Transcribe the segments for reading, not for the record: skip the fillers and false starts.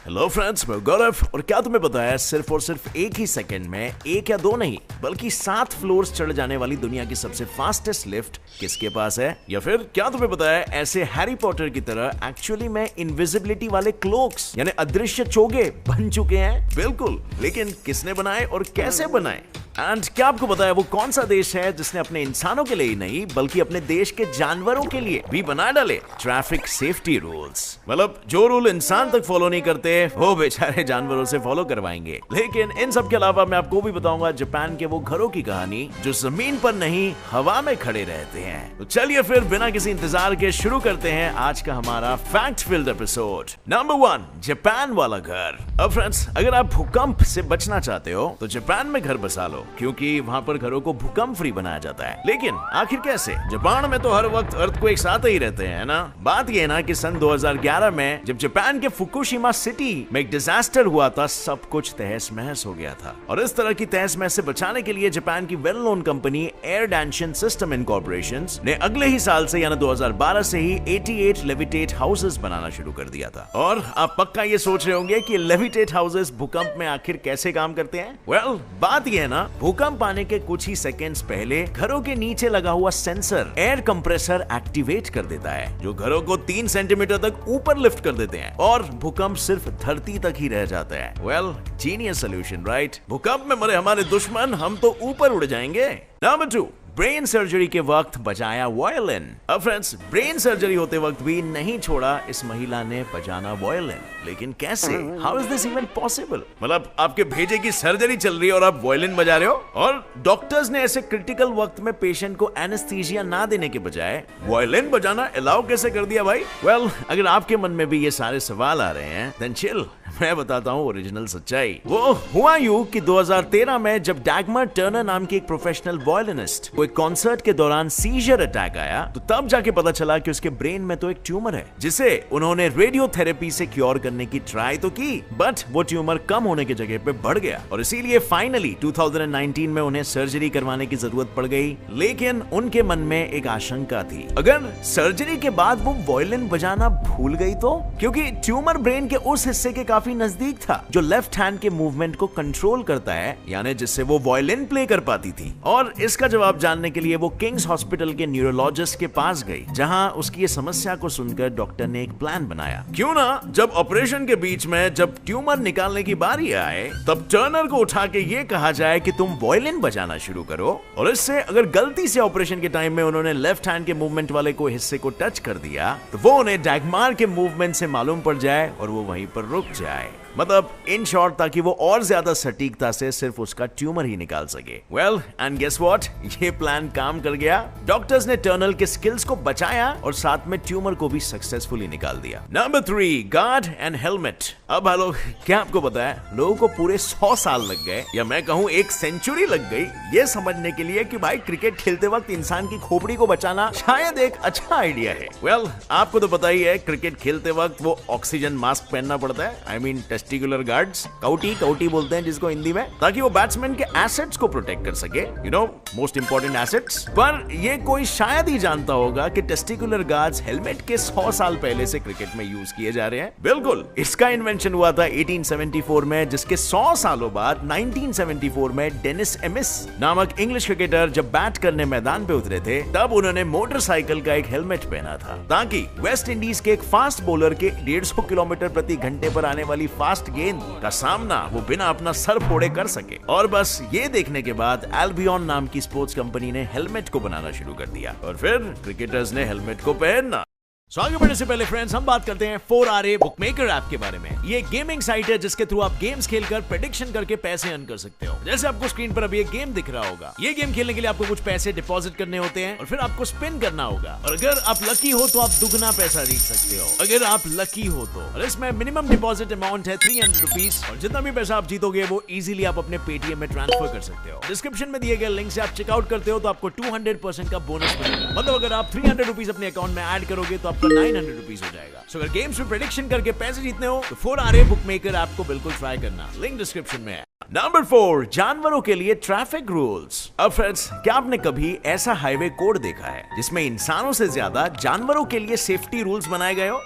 Hello friends, मैं गौरव। और क्या तुम्हें पता है, सिर्फ और सिर्फ एक ही सेकंड में एक या दो नहीं बल्कि 7 फ्लोर्स चढ़ जाने वाली दुनिया की सबसे फास्टेस्ट लिफ्ट किसके पास है? या फिर क्या तुम्हें पता है, ऐसे हैरी पॉटर की तरह एक्चुअली में इनविजिबिलिटी वाले क्लोक्स यानी अदृश्य चोगे बन चुके हैं? बिल्कुल, लेकिन किसने बनाए और कैसे बनाए? एंड क्या आपको पता है वो कौन सा देश है जिसने अपने इंसानों के लिए ही नहीं बल्कि अपने देश के जानवरों के लिए भी बना डाले ट्रैफिक सेफ्टी रूल्स? मतलब जो रूल इंसान तक फॉलो नहीं करते वो बेचारे जानवरों से फॉलो करवाएंगे। लेकिन इन सब के अलावा मैं आपको भी बताऊंगा जापान के वो घरों की कहानी जो जमीन पर नहीं हवा में खड़े रहते हैं। तो चलिए फिर बिना किसी इंतजार के शुरू करते हैं आज का हमारा fact field episode. Number 1, Japan वाला घर। अब फ्रेंड्स, अगर आप भूकंप से बचना चाहते हो तो जापान में घर बसा लो, क्योंकि वहां पर घरों को भूकंप फ्री बनाया जाता है। लेकिन आखिर कैसे? जापान में तो हर वक्त अर्थक्वेक्स आते ही रहते हैं ना। बात यह ना कि सन 2011 में जब जापान के फुकुशिमा सिटी में एक डिजास्टर हुआ था, सब कुछ तहस महस हो गया था। और इस तरह की तहस महस से बचाने के लिए जापान की वेल नोन कंपनी एयर डैंशन सिस्टम इनकॉर्पोरेशन ने अगले ही साल से यानी 2012 से ही 88 लेविटेट हाउसेस बनाना शुरू कर दिया था। और आप पक्का ये सोच रहे होंगे कि लेविटेट हाउसेस भूकंप में आखिर कैसे काम करते हैं? वेल, बात यह है ना, भूकंप आने के कुछ ही सेकंड्स पहले घरों के नीचे लगा हुआ सेंसर एयर कंप्रेसर एक्टिवेट कर देता है, जो घरों को 3 सेंटीमीटर तक ऊपर लिफ्ट कर देते हैं और भूकंप सिर्फ धरती तक ही रह जाता है। Well, genius solution, right? भूकंप में मरे हमारे दुश्मन, हम तो ऊपर उड़ जाएंगे। नंबर 2, ब्रेन सर्जरी के वक्त बजाया वायलिन। अब फ्रेंड्स, ब्रेन सर्जरी होते वक्त भी नहीं छोड़ा इस महिला ने बजाना वायलिन। लेकिन कैसे? How is this even possible? मतलब आपके भेजे की सर्जरी चल रही है और आप वायलिन बजा रहे हो? और डॉक्टर्स ने ऐसे क्रिटिकल वक्त में पेशेंट को एनेस्थीसिया ना देने के बजाय वायलिन बजाना अलाउ कैसे कर दिया भाई? वेल, अगर आपके मन में भी ये सारे सवाल आ रहे हैं, देन चिल, मैं बताता हूँ ओरिजिनल सच्चाई। वो हुआ यूं कि 2013 में जब डैगमर टर्नर नाम की एक प्रोफेशनल वायलिनिस्ट को एक कॉन्सर्ट के दौरान सीजर अटैक आया, तो तब जाके पता चला कि उसके ब्रेन में तो एक ट्यूमर है, जिसे उन्होंने रेडियोथेरेपी से क्योर करने की ट्राई तो की, बट वो ट्यूमर कम होने की जगह पे बढ़ गया और इसीलिए फाइनली 2019 में उन्हें सर्जरी करवाने की जरूरत पड़ गई। लेकिन उनके मन में एक आशंका थी, अगर सर्जरी के बाद वो वायलिन बजाना भूल गई तो? क्योंकि ट्यूमर ब्रेन के उस हिस्से के काफी नजदीक था जो लेफ्ट हैंड के मूवमेंट को कंट्रोल करता है, यानी जिससे वो वायलिन प्ले कर पाती थी। और इसका जवाब जानने के लिए वो किंग्स हॉस्पिटल के न्यूरोलॉजिस्ट के पास गई, जहां उसकी ये समस्या को सुनकर डॉक्टर ने एक प्लान बनाया। क्यों ना जब ऑपरेशन के बीच में जब ट्यूमर निकालने की बारी आए, तब टर्नर को उठा के ये कहा जाए कि तुम वायलिन बजाना शुरू करो, और इससे अगर गलती से ऑपरेशन के टाइम में उन्होंने लेफ्ट हैंड के मूवमेंट वाले को हिस्से को टच कर दिया, तो वो उन्हें डैगमार के मूवमेंट से मालूम पड़ जाए और वो वहीं पर रुक जाए। मतलब इन शॉर्ट, ताकि वो और ज्यादा सटीकता से सिर्फ उसका ट्यूमर ही निकाल सके। वेल, एंड गेस व्हाट, ये प्लान काम कर गया। डॉक्टर्स ने टर्नल के स्किल्स को बचाया और साथ में ट्यूमर को भी सक्सेसफुली निकाल दिया। Number 3, guard and helmet. अब हेलो, क्या आपको पता है लोगों को पूरे 100 साल लग गए, या मैं कहूँ 1 सेंचुरी लग गई, ये समझने के लिए कि भाई क्रिकेट खेलते वक्त इंसान की खोपड़ी को बचाना शायद एक अच्छा आइडिया है। वेल, आपको तो पता ही है क्रिकेट खेलते वक्त वो ऑक्सीजन मास्क पहनना पड़ता है, I mean testicular guards, Gawti बोलते हैं जिसको हिंदी में, ताकि वो बैट्समैन के एसेट्स को प्रोटेक्ट कर सके, you know, most important assets. पर ये कोई शायद ही जानता होगा कि टेस्टिकुलर गार्ड्स हेलमेट के 100 साल पहले से क्रिकेट में यूज किए जा रहे हैं। बिल्कुल, इसका इन्वेंशन हुआ था 1874 में, जिसके 100 सालों बाद 1974 में डेनिस एमिस नामक इंग्लिश क्रिकेटर जब बैट करने मैदान पे उतरे थे, तब उन्होंने मोटरसाइकिल का एक हेलमेट पहना था, ताकि वेस्ट इंडीज के एक फास्ट बॉलर के 150 किलोमीटर प्रति घंटे पर आने वाली फास्ट गेंद का सामना वो बिना अपना सर फोड़े कर सके। और बस ये देखने के बाद एल्बियन नाम की स्पोर्ट्स कंपनी ने हेलमेट को बनाना शुरू कर दिया और फिर क्रिकेटर्स ने हेलमेट को पहनना। आगे बढ़ने से पहले फ्रेंड्स, हम बात करते हैं 4RA बुकमेकर ऐप के बारे में। ये गेमिंग साइट है जिसके थ्रू आप गेम्स खेलकर प्रेडिक्शन करके पैसे अर्न कर सकते हो। जैसे आपको स्क्रीन पर अभी एक गेम दिख रहा होगा, ये गेम खेलने के लिए आपको कुछ पैसे डिपॉजिट करने होते हैं और फिर आपको स्पिन करना होगा, और अगर आप लकी हो तो आप दुगना पैसा जीत सकते हो, अगर आप लकी हो तो। और इसमें मिनिमम डिपॉजिट अमाउंट है 300 रुपीज, और जितना भी पैसा आप जीतोगे वो इजीली आप अपने पेटीएम में ट्रांसफर कर सकते हो। डिस्क्रिप्शन में दिए गए लिंक से आप चेकआउट करते हो तो आपको 200% का बोनस मिलेगा। मतलब अगर आप 300 रुपीज अपने अकाउंट में ऐड करोगे तो आपका 900 रुपीज हो जाएगा। सो अगर गेम्स में प्रेडिक्शन करके पैसे जीतने हो तो 4RA बुकमेकर ऐप को बिल्कुल ट्राई करना, लिंक डिस्क्रिप्शन में है। नंबर 4, जानवरों के लिए ट्रैफिक रूल्स। अब फ्रेंड्स, क्या आपने कभी ऐसा हाईवे कोड देखा है जिसमें इंसानों से ज्यादा जानवरों के लिए सेफ्टी रूल्स बनाए गए हो?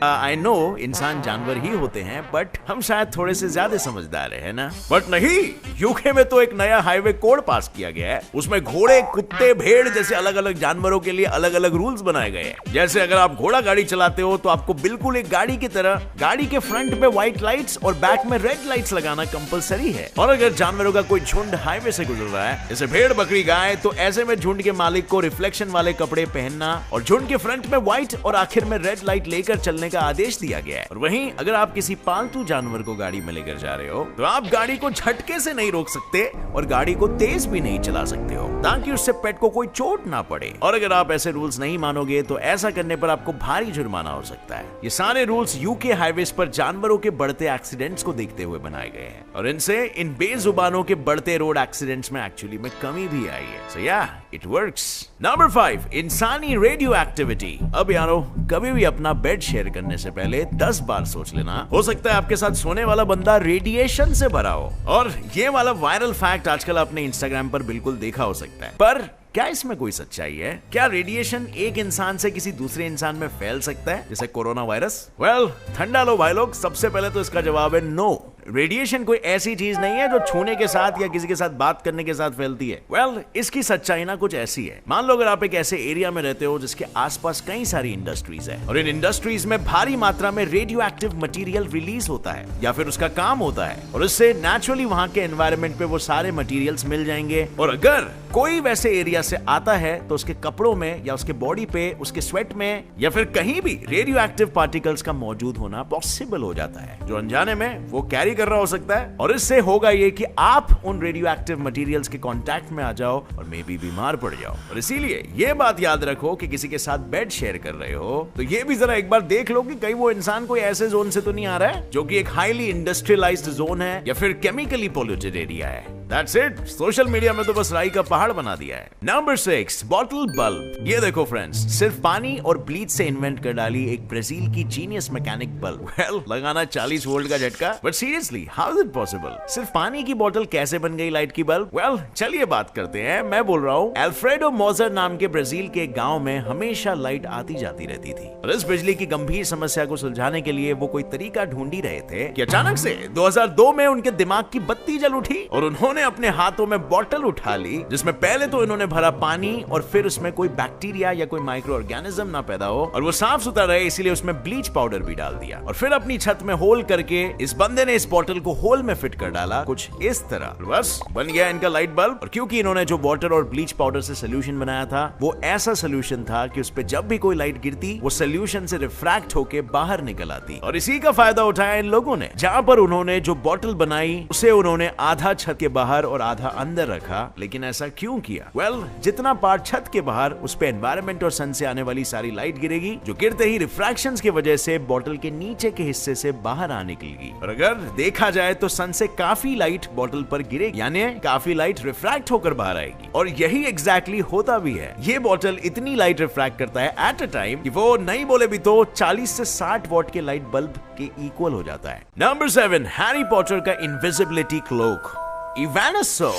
आई नो इंसान जानवर ही होते हैं, बट हम शायद थोड़े से ज्यादा समझदार है ना? बट नहीं, यूके में तो एक नया हाईवे कोड पास किया गया है। उसमें घोड़े, कुत्ते, भेड़ जैसे अलग अलग जानवरों के लिए अलग अलग रूल्स बनाए गए हैं। जैसे अगर आप घोड़ा गाड़ी चलाते हो तो आपको बिल्कुल एक गाड़ी की तरह गाड़ी के फ्रंट पे व्हाइट लाइट्स और बैक में रेड लाइट्स लगाना कंपलसरी है। और अगर जानवरों का कोई झुंड हाईवे से गुजर रहा है, जैसे भेड़, बकरी, गाय, तो ऐसे में झुंड के मालिक को रिफ्लेक्शन वाले कपड़े पहनना और झुंड के फ्रंट में व्हाइट और आखिर में रेड लाइट लेकर चलने का आदेश दिया गया है। और वहीं अगर आप किसी पालतू जानवर को गाड़ी में लेकर जा रहे हो तो आप गाड़ी को झटके से नहीं रोक सकते और गाड़ी को तेज भी नहीं चला सकते हो, ताकि उससे पेट को कोई चोट ना पड़े। और अगर आप ऐसे रूल्स नहीं मानोगे तो ऐसा करने पर आपको भारी जुर्माना हो सकता है। ये सारे रूल्स यूके हाईवेज पर जानवरों के बढ़ते एक्सीडेंट्स को देखते हुए बनाए गए हैं और इनसे इन बेजुबानों के बढ़ते रोड एक्सीडेंट्स में एक्चुअली में कमी भी आई है। सो या, इट वर्क्स। नंबर 5, इंसानी रेडियो एक्टिविटी। अब यारो, कभी भी अपना बेड शेयर करने से पहले 10 बार सोच लेना, हो सकता है आपके साथ सोने वाला बंदा रेडिएशन से भरा हो। और ये वाला वायरल फैक्ट आजकल आपने इंस्टाग्राम पर बिल्कुल देखा हो सकता है, पर क्या इसमें कोई सच्चाई है? क्या रेडिएशन एक इंसान से किसी दूसरे इंसान में फैल सकता है, जैसे कोरोना वायरस? वेल, ठंडा लो भाई लोग, सबसे पहले तो इसका जवाब है नो। रेडिएशन कोई ऐसी चीज नहीं है जो छूने के साथ या किसी के साथ बात करने के साथ फैलती है। वेल, इसकी सच्चाई ना कुछ ऐसी है। मान लो अगर आप एक ऐसे एरिया में रहते हो जिसके आसपास कई सारी इंडस्ट्रीज है और इन इंडस्ट्रीज में भारी मात्रा में रेडियो एक्टिव मटीरियल रिलीज होता है या फिर उसका काम होता है, और उससे नेचुरली वहां के एनवायरनमेंट पे वो सारे मटीरियल्स मिल जाएंगे। और अगर कोई वैसे एरिया से आता है तो उसके कपड़ों में या उसके बॉडी पे, उसके स्वेट में या फिर कहीं भी रेडियो एक्टिव पार्टिकल्स का मौजूद होना पॉसिबल हो जाता है, जो अनजाने में वो कैरी कर रहा हो सकता है। और इससे होगा ये कि आप उन रेडियो एक्टिव मटेरियल्स के कांटेक्ट में आ जाओ और मे बी बीमार पड़ जाओ। और इसीलिए ये बात याद रखो कि किसी के साथ बेड शेयर कर रहे हो तो ये भी जरा एक बार देख लो कि कहीं वो इंसान कोई ऐसे जोन से तो नहीं आ रहा है जो कि एक हाईली इंडस्ट्रियलाइज्ड जोन है या फिर केमिकली पॉल्यूटेड एरिया है। That's it. सोशल मीडिया में तो बस राई का पहाड़ बना दिया है। Number 6, bottle bulb. ये देखो फ्रेंड्स, सिर्फ पानी और ब्लीच से इन्वेंट कर डाली एक ब्राजील की जीनियस मैकेनिक बल्ब। वेल, लगाना 40 वोल्ट का झटका, but seriously how is it possible? सिर्फ पानी की बोतल कैसे बन गई लाइट की बल्ब? वेल, चलिए बात करते हैं। मैं बोल रहा हूँ, अल्फ्रेडो मोजर नाम के ब्राजील के गाँव में हमेशा लाइट आती जाती रहती थी और इस बिजली की गंभीर समस्या को सुलझाने के लिए वो कोई तरीका ढूंढ ही रहे थे कि अचानक से 2002 में उनके दिमाग की बत्ती जल उठी और उन्होंने अपने हाथों में बोतल उठा ली जिसमें पहले तो इन्होंने भरा पानी और फिर उसमें कोई बैक्टीरिया या कोई माइक्रो ऑर्गेनिज्म ना पैदा हो और वो साफ सुथरा रहे, इसीलिए उसमें ब्लीच पाउडर भी डाल दिया और फिर अपनी छत में होल करके इस बंदे ने इस बोतल को होल में फिट कर डाला कुछ इस तरह। बस बन गया इनका लाइट बल्ब। और क्योंकि इन्होंने जो वाटर और ब्लीच पाउडर से सोल्यूशन बनाया था वो ऐसा सोल्यूशन था कि उस पे जब भी कोई लाइट गिरती वो सोल्यूशन से रिफ्रैक्ट होके बाहर निकल आती और इसी का फायदा उठाया इन लोगों ने। जहां पर उन्होंने जो बोतल बनाई उसे उन्होंने आधा छत के बाहर और आधा अंदर रखा। लेकिन ऐसा क्यों किया? वेल, जितना पार्ट छत के बाहर उस पे एनवायरनमेंट और सन से आने वाली सारी लाइट गिरेगी जो गिरते ही रिफ्रैक्शंस की वजह से बोतल के नीचे के हिस्से से बाहर आ निकलेगी। और अगर देखा जाए तो सन से काफी लाइट बोतल पर गिरेगी, यानी काफी लाइट रिफ्रैक्ट होकर बाहर आएगी और यही एग्जैक्टली होता भी है। ये बोतल इतनी लाइट रिफ्रैक्ट करता है एट अ टाइम कि वो नहीं बोले भी तो 40 से 60 वॉट के लाइट बल्ब के इक्वल हो जाता है। नंबर 7, हैरी पॉटर का इनविजिबिलिटी क्लोक, इवानिसो।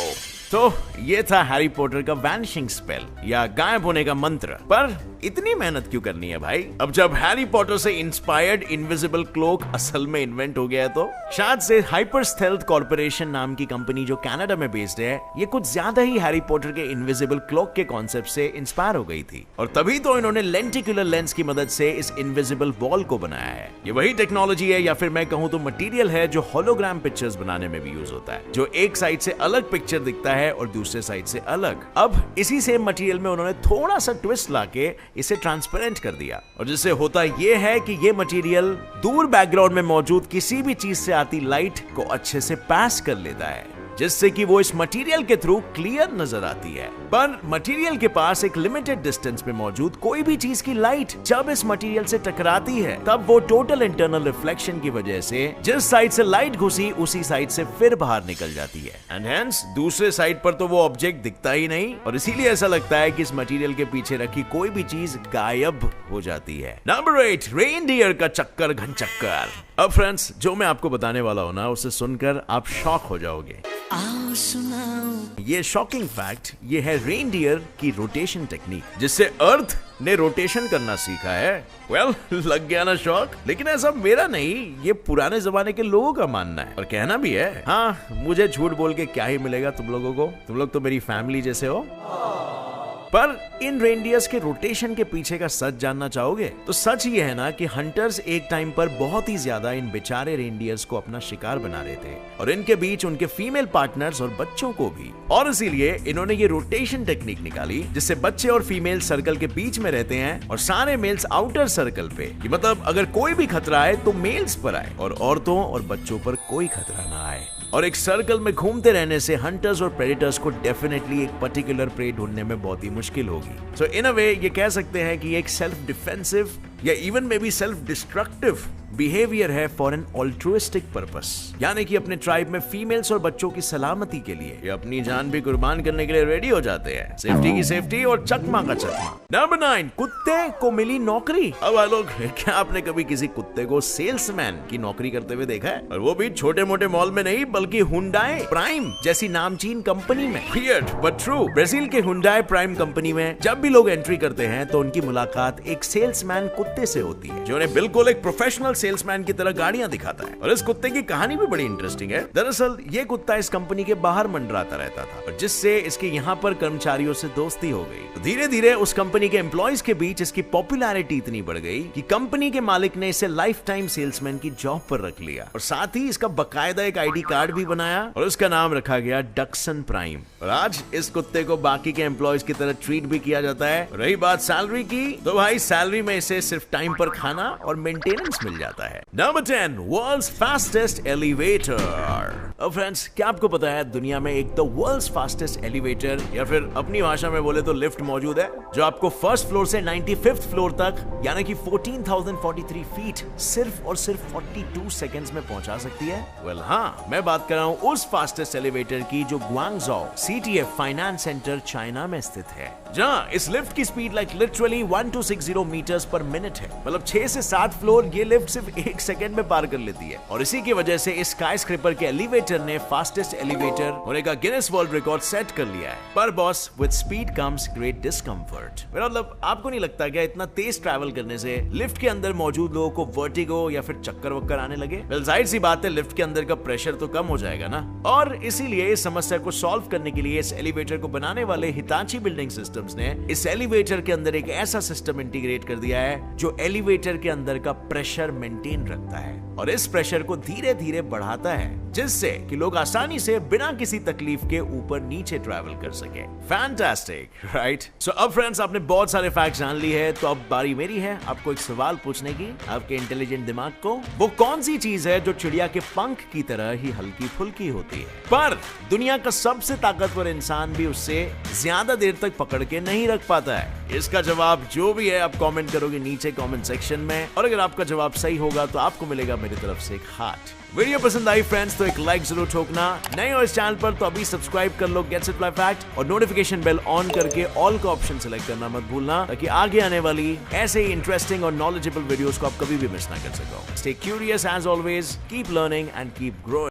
तो ये था हैरी पॉटर का वैनिशिंग स्पेल या गायब होने का मंत्र। पर इतनी मेहनत क्यों करनी है भाई? अब जब हैरी पॉटर से इंस्पायर्ड इनविजिबल क्लोक असल में इन्वेंट हो गया है तो शायद से हाइपर स्टेल्थ कॉर्पोरेशन नाम की कंपनी जो कनाडा में बेस्ड है ये कुछ ज्यादा ही हैरी पॉटर के इनविजिबल क्लोक के कॉन्सेप्ट से इंस्पायर हो गई थी और तभी तो इन्होंने लेंटिकुलर लेंस की मदद से इस इनविजिबल वॉल को बनाया है। ये वही टेक्नोलॉजी है या फिर मैं कहूं तो मटेरियल है जो होलोग्राम पिक्चर्स बनाने में भी यूज होता है, जो एक साइड से अलग पिक्चर दिखता है और दूसरे साइड से अलग। अब इसी सेम मटेरियल में उन्होंने थोड़ा सा ट्विस्ट लाके इसे ट्रांसपेरेंट कर दिया और जिससे होता यह है कि ये मटेरियल दूर बैकग्राउंड में मौजूद किसी भी चीज से आती लाइट को अच्छे से पास कर लेता है जिससे कि वो इस मटेरियल के थ्रू क्लियर नजर आती है। पर मटेरियल के पास एक लिमिटेड डिस्टेंस में मौजूद कोई भी चीज की लाइट जब इस मटेरियल से टकराती है तब वो टोटल इंटरनल रिफ्लेक्शन की वजह से जिस साइड से लाइट घुसी उसी साइड से फिर बाहर निकल जाती है एंड हेंस दूसरे साइड पर तो वो ऑब्जेक्ट दिखता ही नहीं और इसीलिए ऐसा लगता है कि इस मटेरियल के पीछे रखी कोई भी चीज गायब हो जाती है। नंबर 8, रेनडियर का चक्कर घन चक्कर। अब फ्रेंड्स, जो मैं आपको बताने वाला हूं ना उसे सुनकर आप शॉक हो जाओगे। ये शॉकिंग फैक्ट ये है रेनडियर की रोटेशन टेक्निक, जिससे अर्थ ने रोटेशन करना सीखा है। वेल, लग गया ना शॉक? लेकिन ऐसा मेरा नहीं, ये पुराने जमाने के लोगों का मानना है और कहना भी है। हाँ, मुझे झूठ बोल के क्या ही मिलेगा तुम लोगों को, तुम लोग तो मेरी फैमिली जैसे हो। पर इन रेनडियर्स के रोटेशन के पीछे का सच जानना चाहोगे तो सच ये है ना कि हंटर्स एक टाइम पर बहुत ही ज्यादा इन बेचारे रेनडियर्स को अपना शिकार बना रहे थे और इनके बीच उनके फीमेल पार्टनर्स और बच्चों को भी, और इसीलिए इन्होंने ये रोटेशन टेक्निक निकाली जिससे बच्चे और फीमेल सर्कल के बीच में रहते हैं और सारे मेल्स आउटर सर्कल पे, मतलब अगर कोई भी खतरा आए तो मेल्स पर आए और औरतों और बच्चों पर कोई खतरा ना आए। और एक सर्कल में घूमते रहने से हंटर्स और प्रेडेटर्स को डेफिनेटली एक पर्टिकुलर प्रे ढूंढने में बहुत ही मुश्किल होगी। सो इन अ वे ये कह सकते हैं कि एक सेल्फ डिफेंसिव या even may be self destructive behaviour है फॉर एन ऑल्ट्रुइस्टिक पर्पस, यानी कि अपने ट्राइब में फीमेल्स और बच्चों की सलामती के लिए ये अपनी जान भी कुर्बान करने के लिए रेडी हो जाते हैं। सेफ्टी की सेफ्टी और चकमा का चकमा। नंबर 9, कुत्ते को मिली नौकरी। अब भाई लोग, क्या आपने कभी किसी कुत्ते को सेल्समैन की नौकरी करते हुए देखा है? और वो भी छोटे मोटे मॉल में नहीं बल्कि हुंडई प्राइम जैसी नामचीन कंपनी में। वियर्ड बट ट्रू, ब्राजील के हुंडई प्राइम कंपनी में जब भी लोग एंट्री करते हैं तो उनकी मुलाकात एक सेल्समैन कुत्ते से होती है जो उन्हें बिल्कुल एक प्रोफेशनल सेल्समैन की तरह गाड़ियां दिखाता है। और इस कुत्ते की कहानी भी बड़ी इंटरेस्टिंग है। दरअसल ये कुत्ता इस कंपनी के बाहर मंडराता रहता था और जिससे इसके यहाँ पर कर्मचारियों से दोस्ती हो गई। तो धीरे धीरे उस कंपनी के एम्प्लॉइज के बीच इसकी पॉपुलैरिटी इतनी बढ़ गई कि कंपनी के मालिक ने इसे लाइफ टाइम सेल्समैन की जॉब पर रख लिया और साथ ही इसका बकायदा एक आईडी कार्ड भी बनाया और उसका नाम रखा गया डक्सन प्राइम। और आज इस कुत्ते को बाकी के एम्प्लॉइज की तरह ट्रीट भी किया जाता है। रही बात सैलरी की, तो भाई सैलरी में इसे सिर्फ टाइम पर खाना और मेंटेनेंस मिल जाता है। Number 10, world's fastest elevator. अब फ्रेंड्स, क्या आपको पता है दुनिया में एक तो वर्ल्ड्स फास्टेस्ट एलिवेटर या फिर अपनी भाषा में बोले तो लिफ्ट मौजूद है जो आपको फर्स्ट फ्लोर से 95th फ्लोर तक यानी कि 14,043 फीट सिर्फ और सिर्फ 42 सेकंड्स में पहुंचा सकती है। वेल हाँ, मैं बात कर रहा हूं उस फास्टेस्ट एलिवेटर की जो Guangzhou CTF finance centre China में स्थित है, जहां इस लिफ्ट की speed like literally 1260 metres per minute है। मतलब 6 से 7 फ्लोर ये लिफ्ट सिर्फ 1 सेकंड में पार कर लेती है और इसी की वजह से इस स्काईस्क्रेपर के एलिवेटर ने फास्टेस्ट एलिवेटर होने का गिनेस वर्ल्ड रिकॉर्ड सेट कर लिया है। पर boss, with speed comes great discomfort. मतलब आपको नहीं लगता क्या इतना तेज ट्रैवल करने से लिफ्ट के अंदर मौजूद लोगों को वर्टिगो या फिर चक्कर वक्कर आने लगे? वेल जाहिर सी बात है, लिफ्ट के अंदर का प्रेशर तो कम हो जाएगा ना। और इसीलिए इस समस्या को सॉल्व करने के लिए इस एलिवेटर को बनाने वाले हिताची बिल्डिंग सिस्टम्स ने इस एलिवेटर के अंदर एक ऐसा सिस्टम इंटीग्रेट कर दिया है जो एलिवेटर के अंदर का प्रेशर मेंटेन रखता है और इस प्रेशर को धीरे धीरे बढ़ाता है जिससे कि लोग आसानी से बिना किसी तकलीफ के ऊपर नीचे ट्रैवल कर सके। Fantastic, right? सो अब फ्रेंड्स, आपने बहुत सारे फैक्ट्स जान लिए हैं, तो अब बारी मेरी है आपको एक सवाल पूछने की। आपके इंटेलिजेंट दिमाग को, वो कौन सी चीज है जो चिड़िया के पंख की तरह ही हल्की फुल्की होती है पर दुनिया का सबसे ताकतवर इंसान भी उससे ज्यादा देर तक पकड़ के नहीं रख पाता है? इसका जवाब जो भी है आप कमेंट करोगे नीचे कमेंट सेक्शन में, और अगर आपका जवाब सही होगा तो आपको मिलेगा मेरी तरफ से एक हार्ट। वीडियो पसंद आई फ्रेंड्स तो एक लाइक जरूर ठोकना। नए हो इस चैनल पर तो अभी सब्सक्राइब कर लो गेट्स इट रिप्लाई फैक्ट और नोटिफिकेशन बेल ऑन करके ऑल का ऑप्शन सिलेक्ट करना मत भूलना ताकि आगे आने वाली ऐसे ही इंटरेस्टिंग और नॉलेजेबल वीडियोस को आप कभी भी मिस ना कर सको। Stay curious as always, keep learning and keep growing.